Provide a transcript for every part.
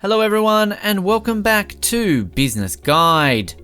Hello everyone and welcome back to Business Guide.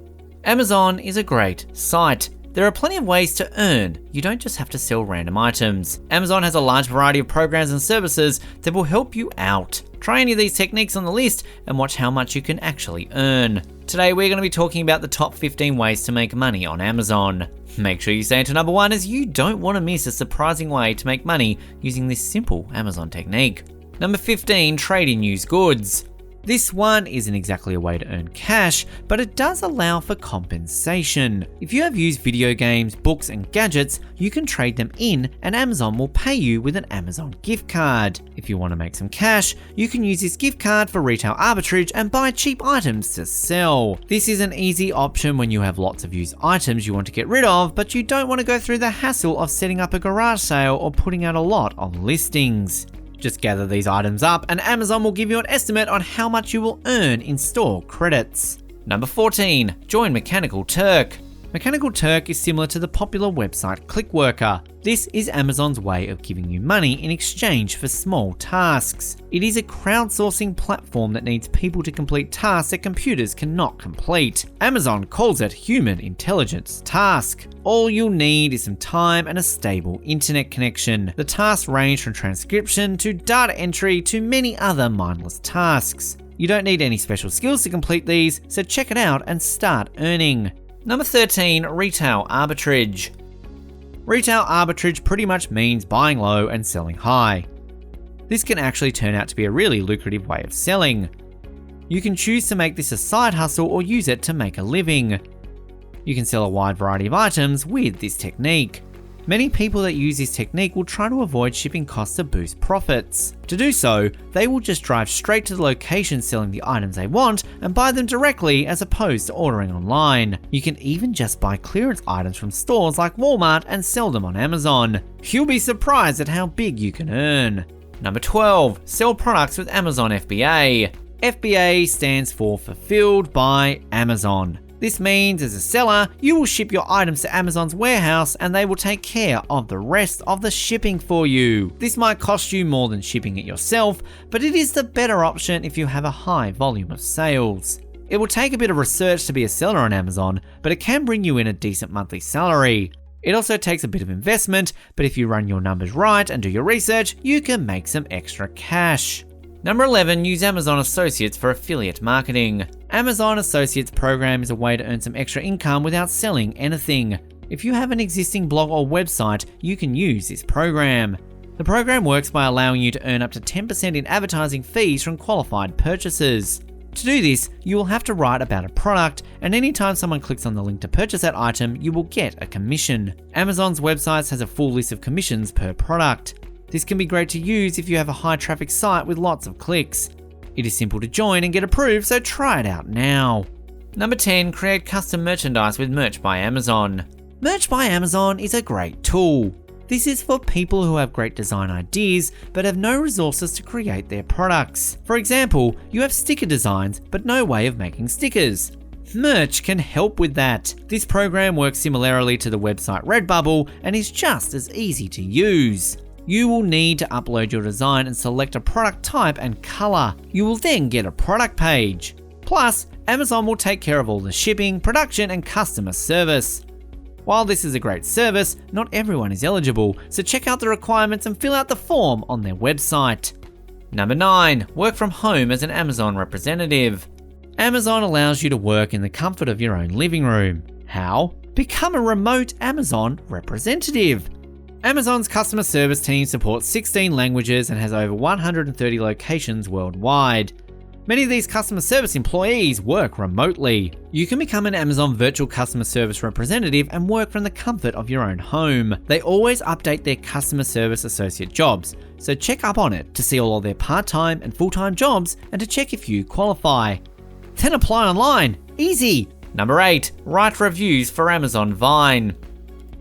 Amazon is a great site. There are plenty of ways to earn. You don't just have to sell random items. Amazon has a large variety of programs and services that will help you out. Try any of these techniques on the list and watch how much you can actually earn. Today we're going to be talking about the top 15 ways to make money on Amazon. Make sure you stay to number 1 as you don't want to miss a surprising way to make money using this simple Amazon technique. Number 15, trade in used goods. This one isn't exactly a way to earn cash, but it does allow for compensation. If you have used video games, books, and gadgets, you can trade them in and Amazon will pay you with an Amazon gift card. If you want to make some cash, you can use this gift card for retail arbitrage and buy cheap items to sell. This is an easy option when you have lots of used items you want to get rid of, but you don't want to go through the hassle of setting up a garage sale or putting out a lot on listings. Just gather these items up and Amazon will give you an estimate on how much you will earn in store credits. Number 14, join Mechanical Turk. Mechanical Turk is similar to the popular website Clickworker. This is Amazon's way of giving you money in exchange for small tasks. It is a crowdsourcing platform that needs people to complete tasks that computers cannot complete. Amazon calls it human intelligence task. All you'll need is some time and a stable internet connection. The tasks range from transcription to data entry to many other mindless tasks. You don't need any special skills to complete these, so check it out and start earning. Number 13, retail arbitrage. Retail arbitrage pretty much means buying low and selling high. This can actually turn out to be a really lucrative way of selling. You can choose to make this a side hustle or use it to make a living. You can sell a wide variety of items with this technique. Many people that use this technique will try to avoid shipping costs to boost profits. To do so, they will just drive straight to the location selling the items they want and buy them directly as opposed to ordering online. You can even just buy clearance items from stores like Walmart and sell them on Amazon. You'll be surprised at how big you can earn. Number 12, sell products with Amazon FBA. FBA stands for Fulfilled by Amazon. This means as a seller, you will ship your items to Amazon's warehouse and they will take care of the rest of the shipping for you. This might cost you more than shipping it yourself, but it is the better option if you have a high volume of sales. It will take a bit of research to be a seller on Amazon, but it can bring you in a decent monthly salary. It also takes a bit of investment, but if you run your numbers right and do your research, you can make some extra cash. Number 11, use Amazon Associates for affiliate marketing. Amazon Associates program is a way to earn some extra income without selling anything. If you have an existing blog or website, you can use this program. The program works by allowing you to earn up to 10% in advertising fees from qualified purchasers. To do this, you will have to write about a product, and anytime someone clicks on the link to purchase that item, you will get a commission. Amazon's websites has a full list of commissions per product. This can be great to use if you have a high traffic site with lots of clicks. It is simple to join and get approved, so try it out now. Number 10, create custom merchandise with Merch by Amazon. Merch by Amazon is a great tool. This is for people who have great design ideas but have no resources to create their products. For example, you have sticker designs but no way of making stickers. Merch can help with that. This program works similarly to the website Redbubble and is just as easy to use. You will need to upload your design and select a product type and color. You will then get a product page. Plus, Amazon will take care of all the shipping, production, and customer service. While this is a great service, not everyone is eligible, so check out the requirements and fill out the form on their website. Number 9, work from home as an Amazon representative. Amazon allows you to work in the comfort of your own living room. How? Become a remote Amazon representative. Amazon's customer service team supports 16 languages and has over 130 locations worldwide. Many of these customer service employees work remotely. You can become an Amazon virtual customer service representative and work from the comfort of your own home. They always update their customer service associate jobs, so check up on it to see all of their part-time and full-time jobs and to check if you qualify. Then apply online. Easy! Number 8, write reviews for Amazon Vine.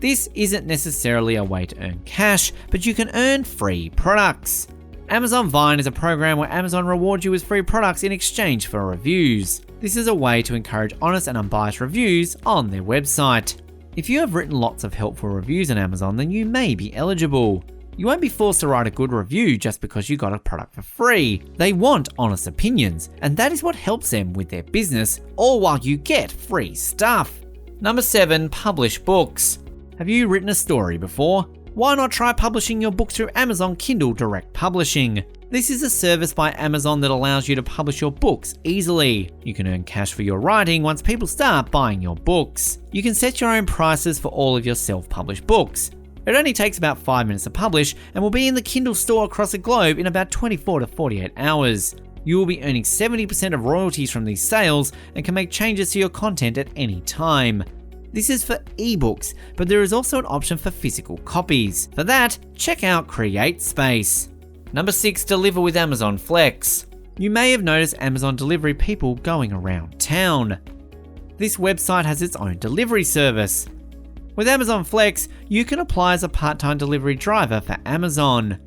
This isn't necessarily a way to earn cash, but you can earn free products. Amazon Vine is a program where Amazon rewards you with free products in exchange for reviews. This is a way to encourage honest and unbiased reviews on their website. If you have written lots of helpful reviews on Amazon, then you may be eligible. You won't be forced to write a good review just because you got a product for free. They want honest opinions, and that is what helps them with their business, all while you get free stuff. Number 7, publish books. Have you written a story before? Why not try publishing your book through Amazon Kindle Direct Publishing? This is a service by Amazon that allows you to publish your books easily. You can earn cash for your writing once people start buying your books. You can set your own prices for all of your self-published books. It only takes about 5 minutes to publish and will be in the Kindle store across the globe in about 24 to 48 hours. You will be earning 70% of royalties from these sales and can make changes to your content at any time. This is for ebooks, but there is also an option for physical copies. For that, check out CreateSpace. Number 6, deliver with Amazon Flex. You may have noticed Amazon delivery people going around town. This website has its own delivery service. With Amazon Flex, you can apply as a part-time delivery driver for Amazon.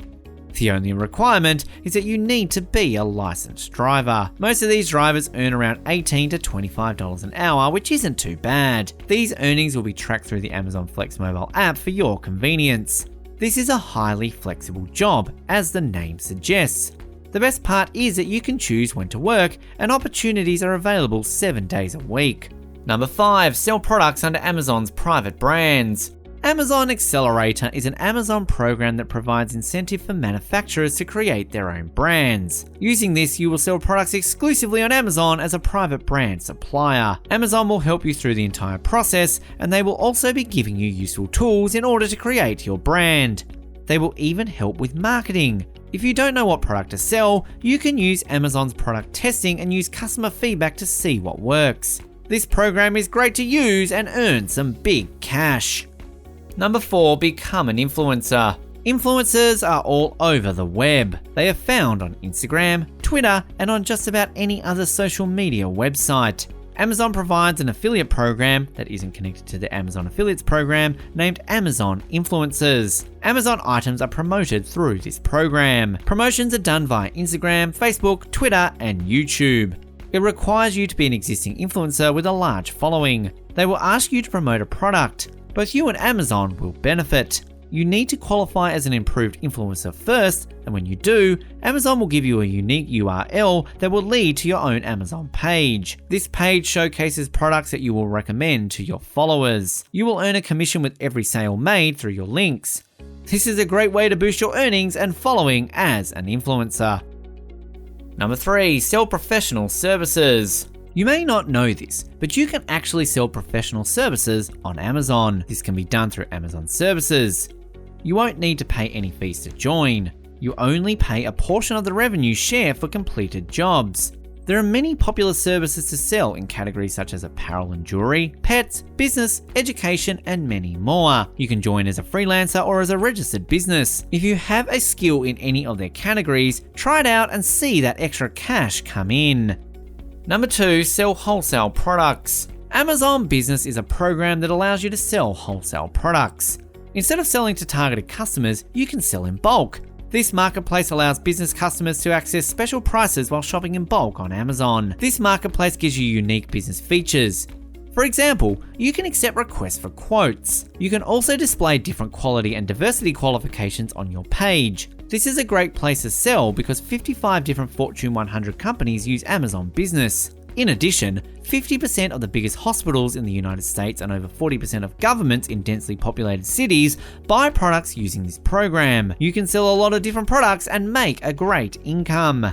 The only requirement is that you need to be a licensed driver. Most of these drivers earn around $18 to $25 an hour, which isn't too bad. These earnings will be tracked through the Amazon Flex mobile app for your convenience. This is a highly flexible job, as the name suggests. The best part is that you can choose when to work, and opportunities are available 7 days a week. Number 5, sell products under Amazon's private brands. Amazon Accelerator is an Amazon program that provides incentive for manufacturers to create their own brands. Using this, you will sell products exclusively on Amazon as a private brand supplier. Amazon will help you through the entire process, and they will also be giving you useful tools in order to create your brand. They will even help with marketing. If you don't know what product to sell, you can use Amazon's product testing and use customer feedback to see what works. This program is great to use and earn some big cash. Number 4, become an influencer. Influencers are all over the web. They are found on Instagram, Twitter, and on just about any other social media website. Amazon provides an affiliate program that isn't connected to the Amazon Affiliates program named Amazon Influencers. Amazon items are promoted through this program. Promotions are done via Instagram, Facebook, Twitter, and YouTube. It requires you to be an existing influencer with a large following. They will ask you to promote a product. Both you and Amazon will benefit. You need to qualify as an improved influencer first, and when you do, Amazon will give you a unique URL that will lead to your own Amazon page. This page showcases products that you will recommend to your followers. You will earn a commission with every sale made through your links. This is a great way to boost your earnings and following as an influencer. Number 3, sell professional services. You may not know this, but you can actually sell professional services on Amazon. This can be done through Amazon Services. You won't need to pay any fees to join. You only pay a portion of the revenue share for completed jobs. There are many popular services to sell in categories such as apparel and jewelry, pets, business, education, and many more. You can join as a freelancer or as a registered business. If you have a skill in any of their categories, try it out and see that extra cash come in. Number 2, sell wholesale products. Amazon Business is a program that allows you to sell wholesale products. Instead of selling to targeted customers, you can sell in bulk. This marketplace allows business customers to access special prices while shopping in bulk on Amazon. This marketplace gives you unique business features. For example, you can accept requests for quotes. You can also display different quality and diversity qualifications on your page. This is a great place to sell because 55 different Fortune 100 companies use Amazon Business. In addition, 50% of the biggest hospitals in the United States and over 40% of governments in densely populated cities buy products using this program. You can sell a lot of different products and make a great income.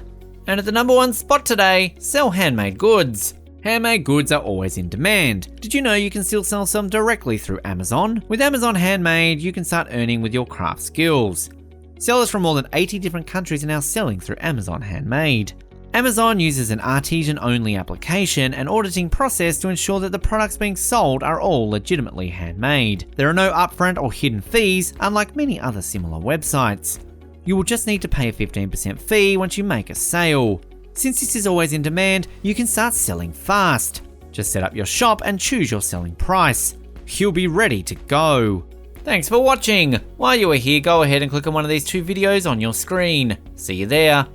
And at the number 1 spot today, sell handmade goods. Handmade goods are always in demand. Did you know you can still sell some directly through Amazon? With Amazon Handmade, you can start earning with your craft skills. Sellers from more than 80 different countries are now selling through Amazon Handmade. Amazon uses an artisan-only application and auditing process to ensure that the products being sold are all legitimately handmade. There are no upfront or hidden fees, unlike many other similar websites. You will just need to pay a 15% fee once you make a sale. Since this is always in demand, you can start selling fast. Just set up your shop and choose your selling price. You'll be ready to go. Thanks for watching. While you are here, go ahead and click on one of these 2 videos on your screen. See you there.